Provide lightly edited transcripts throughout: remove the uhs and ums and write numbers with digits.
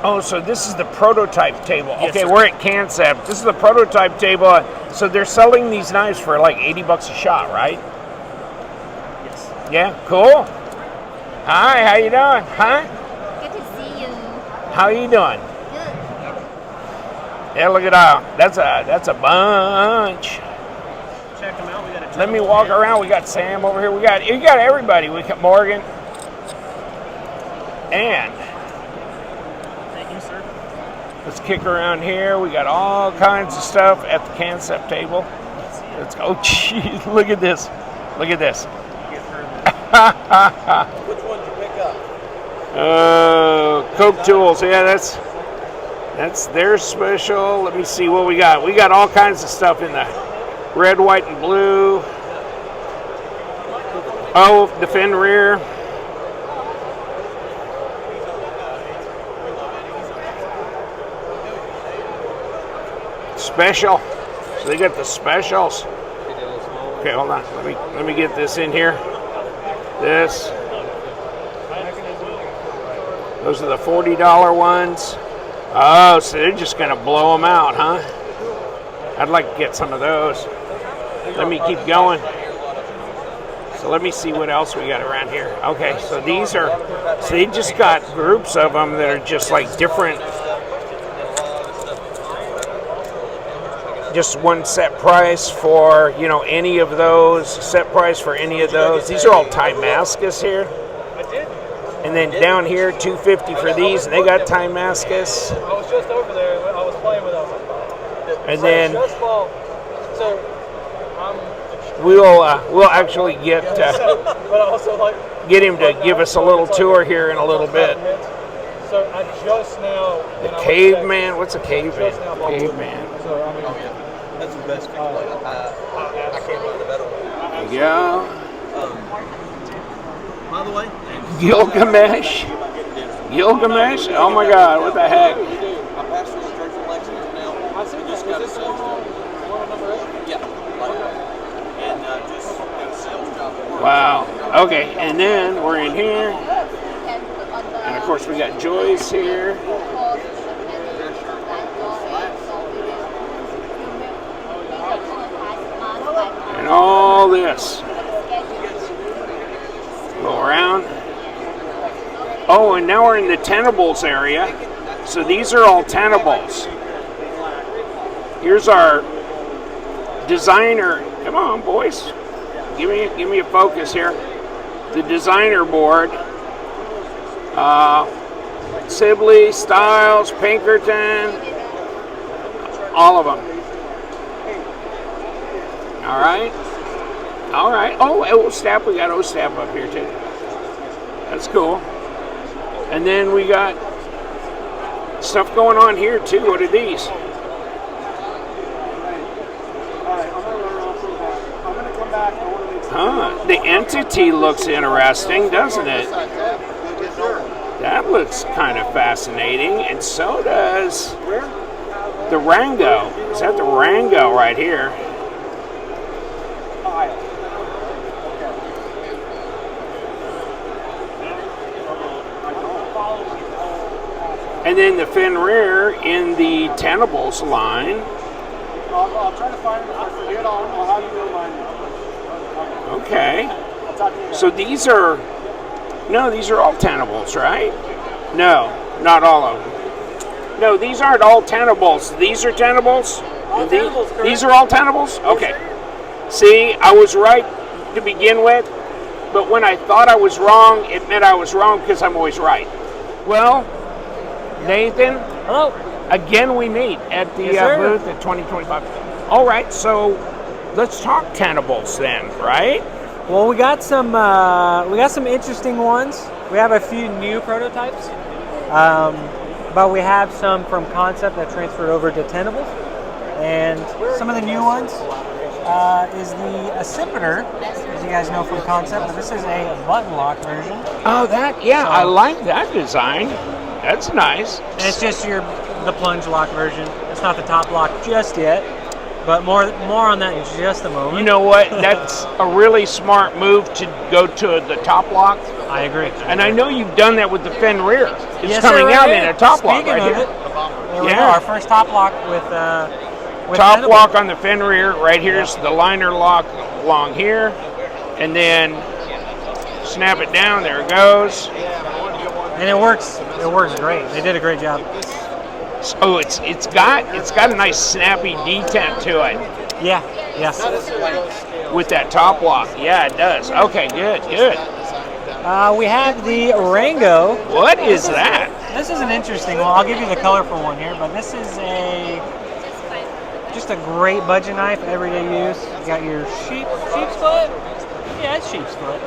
Oh, so this is the prototype table. Yes, okay, sir. we're at Kansept. This is the prototype table. So they're selling these knives for like $80 a shot, right? Yes. Yeah, cool. Hi, how you doing? Huh? Good to see you. How you doing? Good. Yeah, look at that. That's a bunch. Check them out. We got a Let me walk around. We got Sam over here. You got everybody. We got Morgan. And Thank you, sir. let's kick around here. We got all kinds of stuff at the Kansept table. Let's go. Oh, jeez, look at this. Look at this. Which one did you pick up? Coke tools. Yeah, that's their special. Let me see what we got. We got all kinds of stuff in the red, white, and blue. Oh, the fin rear. Special. So they got the specials. Okay, hold on. Let me get this in here. This. Those are the $40 ones. Oh, so they're just gonna blow them out, huh? I'd like to get some of those. Let me keep going. So let me see what else we got around here. Okay, so these are, so they just got groups of them that are just like different. Just one set price for, you know, any of those. Set price for any of those. These are all Damascus here. And then down here, $250 for these, and they got Damascus. I was just over there. I was playing with them. And then So we'll actually get him to give us a little tour here in a little bit. So I just now. The caveman. What's a caveman? Caveman. So I mean, that's the best thing. I can't find a better one. There you go. By the way, Gilgamesh. Gilgamesh? Oh my God! What the heck? I passed through the church in Lexington now. I just got a sales job. Yeah. And just got a sales job. Wow. Okay, and then we're in here, and of course we got Joyce here. And all this. Go around. Oh, and now we're in the tentables area. So these are all tentables. Here's our designer. Come on, boys. Give me a focus here. The designer board. Sibley, Styles, Pinkerton. All of them. All right. All right. Oh, Ostap. We got Ostap up here too. That's cool. And then we got stuff going on here too. What are these? Huh. The entity looks interesting, doesn't it? That looks kind of fascinating. And so does the Rango. Is that the Rango right here? And then the fin rear in the Tentables line. I'll try to find it. If I forget, I'll have you remind me. Okay. So these are all Tentables, right? No, not all of them. No, these aren't all Tentables. These are Tentables? These are all Tentables? Okay. See, I was right to begin with, but when I thought I was wrong, it meant I was wrong because I'm always right. Well, Nathan, Hello. again we meet at the booth at 2025. All right, so let's talk tentables then, right? Well, we got some interesting ones. We have a few new prototypes, but we have some from Kansept that transferred over to tentables. And some of the new ones is the Accipiter, as you guys know from Kansept, but this is a button lock version. Oh, I like that design. That's nice. And it's just the plunge lock version. It's not the top lock just yet, But more on that in just a moment. You know what? That's a really smart move to go to the top lock. I agree. And I know you've done that with the fin rear. It's Yes, coming sir, out right in a top lock Speaking right of here. it, there we go. Yeah. Our first top lock with Top Hannibal. lock on the fin rear. Right here's the liner lock along here. And then snap it down. There it goes. And it works. It works great. They did a great job. Oh, it's got a nice snappy detent to it Yeah. Yes. with that top lock. Yeah, it does. Okay, good. We have the Rango. What is that? This is an interesting one. I'll give you the colorful one here, but this is just a great budget knife, everyday use. You got your sheep's foot. Yeah, it's sheep's foot.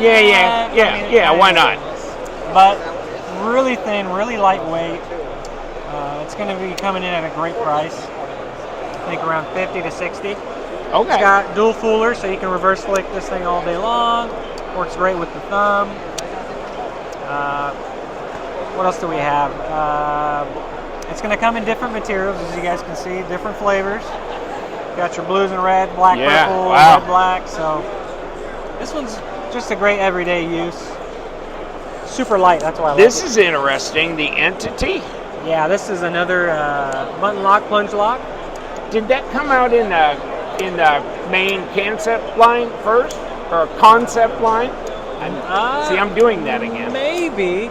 Yeah. Why not? But really thin, really lightweight. It's going to be coming in at a great price. I think around 50 to 60. It's Okay. got dual fuller, so you can reverse flick this thing all day long. Works great with the thumb. What else do we have? It's going to come in different materials, as you guys can see, different flavors. Got your blues and red, black, Yeah, purple, wow. red, black. So this one's just a great everyday use. Super light, that's why I like This it. is interesting. The Entity. Yeah, this is another button lock, plunge lock. Did that come out in the main Kansept line first, or Concept line? See, I'm doing that again. Maybe,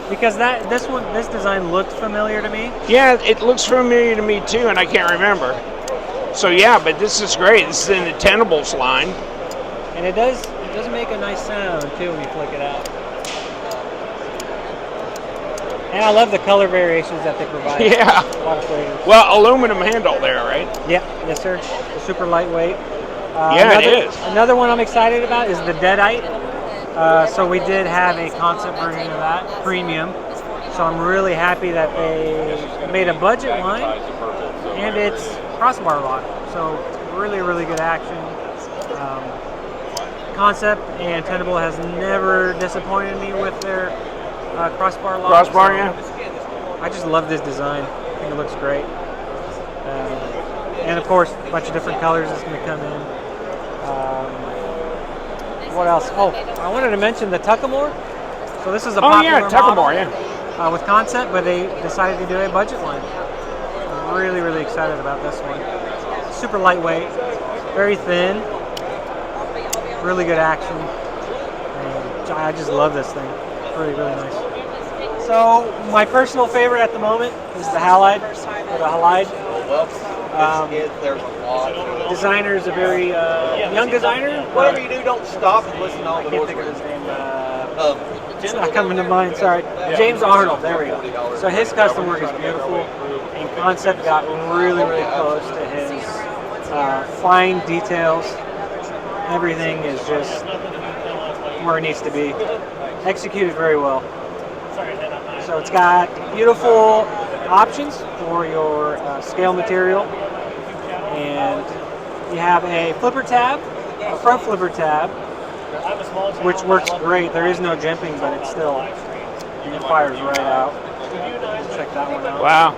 because this design looked familiar to me. Yeah, it looks familiar to me too, and I can't remember. So yeah, but this is great. This is in the Tenables line. And it does make a nice sound too when you flick it out. And I love the color variations that they provide. Yeah. A lot of flavors. Well, aluminum handle there, right? Yep, yes sir. Super lightweight. Yeah, it is. Another one I'm excited about is the Deadite. So we did have a concept version of that, premium. So I'm really happy that they made a budget line, and it's crossbar lock. So it's really, really good action. Concept and Tenable has never disappointed me with their crossbar lock. Crossbar, so yeah. I just love this design. I think it looks great. And of course, a bunch of different colors is going to come in. What else? Oh, I wanted to mention the Tuckamore. So this is a popular Tuckamore, model, yeah. with Concept, but they decided to do a budget line. I'm really, really excited about this one. Super lightweight, very thin, really good action. And I just love this thing. Really, really nice. So my personal favorite at the moment is the Halide, or the Halide. There's a lot. Designer is a very young designer. Whatever you do, don't stop and listen to all I the can't doors. think of his name. It's not coming to mind. Sorry, James Arnold. There we go. So his custom work is beautiful, and Concept got really, really close to his fine details. Everything is just where it needs to be. Executed very well. So it's got beautiful options for your scale material, and you have a flipper tab, a front flipper tab, which works great. There is no jimping, but it still fires right out. Check that one out. Wow.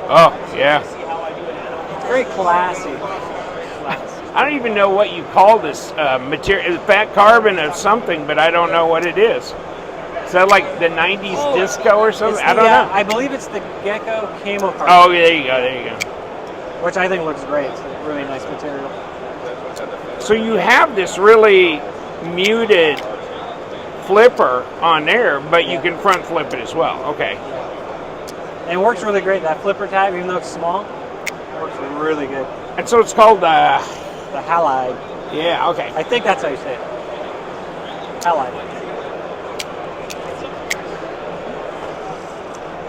Oh, yeah. It's very classy. I don't even know what you call this material. It's fat carbon of something, but I don't know what it is. Is that like the 90s disco or something? I don't know. I believe it's the Gecko Camo Carbon. Oh, there you go. Which I think looks great. It's a really nice material. So you have this really muted flipper on there, but you can front flip it as well. Okay. And it works really great. That flipper tab, even though it's small, works really good. And so it's called the Halide. Yeah, okay. I think that's how you say it. Halide.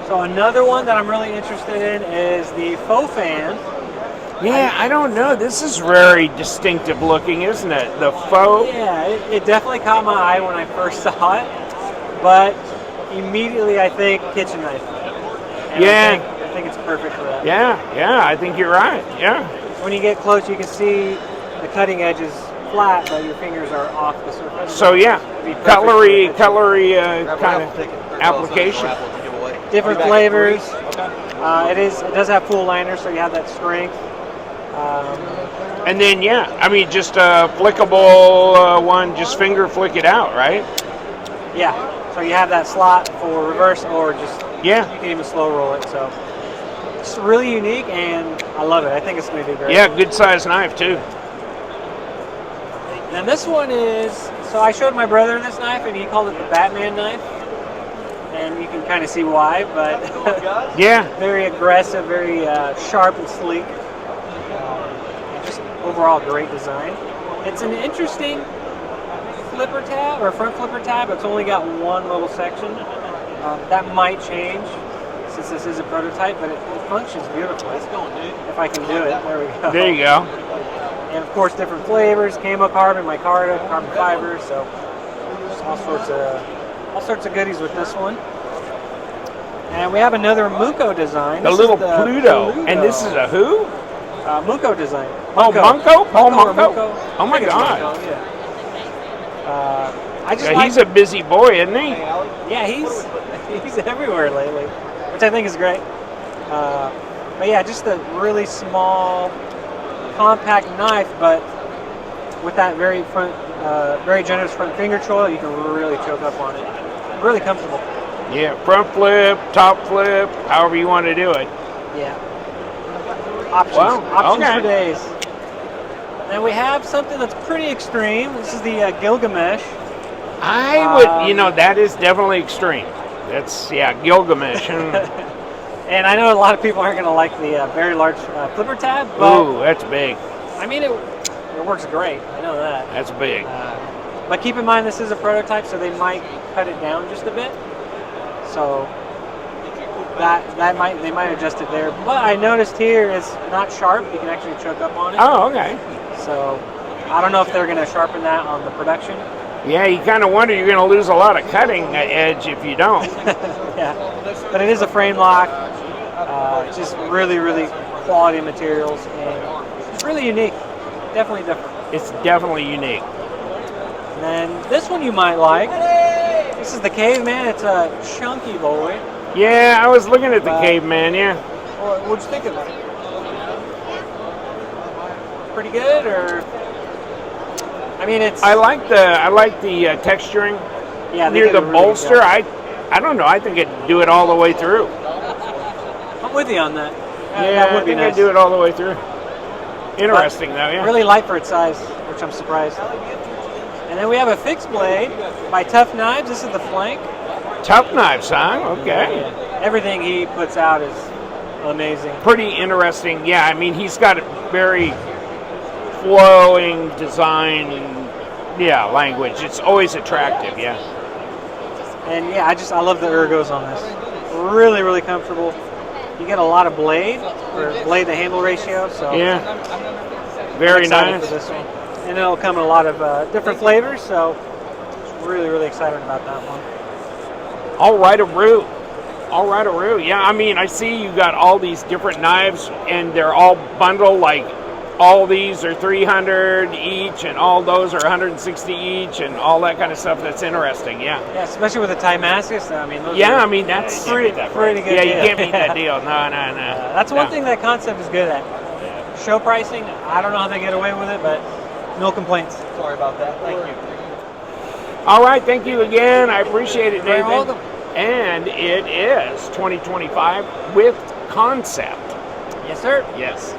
So another one that I'm really interested in is the faux fan. Yeah, I don't know. This is very distinctive looking, isn't it? The faux. Yeah, it definitely caught my eye when I first saw it, but immediately I think kitchen knife. And I think it's perfect for that. Yeah, I think you're right. Yeah. When you get close, you can see the cutting edge is flat, but your fingers are off the surface. So yeah, cutlery kind Kind of application. Different flavors. It does have full liner, so you have that strength. And then, yeah, I mean, just a flickable one, just finger flick it out, right? Yeah. So you have that slot for reverse or just Yeah. you can even slow roll it. So it's really unique, and I love it. I think it's going to do great. Yeah, good size knife too. And this one is, so I showed my brother this knife, and he called it the Batman knife. And you can kind of see why, but Yeah. very aggressive, very sharp and sleek. Just overall great design. It's an interesting flipper tab, or front flipper tab. It's only got one little section. That might change since this is a prototype, but it functions beautifully. If I can do it, there we go. There you go. And of course, different flavors: camo carbon, micarta, carbon fiber. So just all sorts of goodies with this one. And we have another Muko design. The This little is the Pluto. And this is a who? Muko design. Oh, Munko? Paul Munko or Munko? Muko. Oh my I think it's God. Munko, yeah. I just Yeah, like, he's a busy boy, isn't he? yeah, he's everywhere lately, which I think is great. But yeah, just a really small, compact knife, but with that very generous front finger choil, you can really choke up on it. Really comfortable. Yeah, front flip, top flip, however you want to do it. Yeah. Options. Wow, Options okay. for days. Then we have something that's pretty extreme. This is the Gilgamesh. I would, that is definitely extreme. That's, yeah, Gilgamesh. And I know a lot of people aren't going to like the very large flipper tab, but Ooh, that's big. I mean, it works great. I know that. That's big. But keep in mind, this is a prototype, so they might cut it down just a bit. So they might adjust it there. But I noticed here it's not sharp. You can actually choke up on it. Oh, okay. So I don't know if they're going to sharpen that on the production. Yeah, you kind of wonder you're going to lose a lot of cutting edge if you don't. Yeah, but it is a frame lock. Just really, really quality materials, and it's really unique. Definitely different. It's definitely unique. And then this one you might like. This is the Caveman. It's a chunky boy. Yeah, I was looking at the caveman, yeah. Well, what'd you think of it? Pretty good, or? I mean, it's. I like the texturing yeah, they near did the a really good bolster. job. I don't know. I think it'd do it all the way through. I'm with you on that. Yeah, that would I be think nice. I'd do it all the way through. Interesting, though, yeah. Really light for its size, which I'm surprised. And then we have a fixed blade by Tough Knives. This is the flank. Tough knives, huh? Okay. Everything he puts out is amazing. Pretty interesting. Yeah, I mean, he's got a very flowing design and, yeah, language. It's always attractive, yeah. And yeah, I love the ergos on this. Really, really comfortable. You get a lot of blade to handle ratio. So Yeah. I'm Very excited nice. for this one. And it'll come in a lot of different flavors. So really, really excited about that one. All right-a-roo. All right-a-roo. Yeah, I mean, I see you got all these different knives, and they're all bundled, like all these are 300 each, and all those are 160 each, and all that kind of stuff. That's interesting, yeah. Yeah, especially with the Timascus. I mean, those Yeah, are I mean, that's pretty good. yeah, you deal. can't beat that deal. No. That's one thing that Kansept is good at. Show pricing, I don't know how they get away with it, but no complaints. Sorry about that. Thank you. All right, thank you again. I appreciate it, You're Nathan. welcome. And it is 2025 with Kansept. Yes, sir. Yes.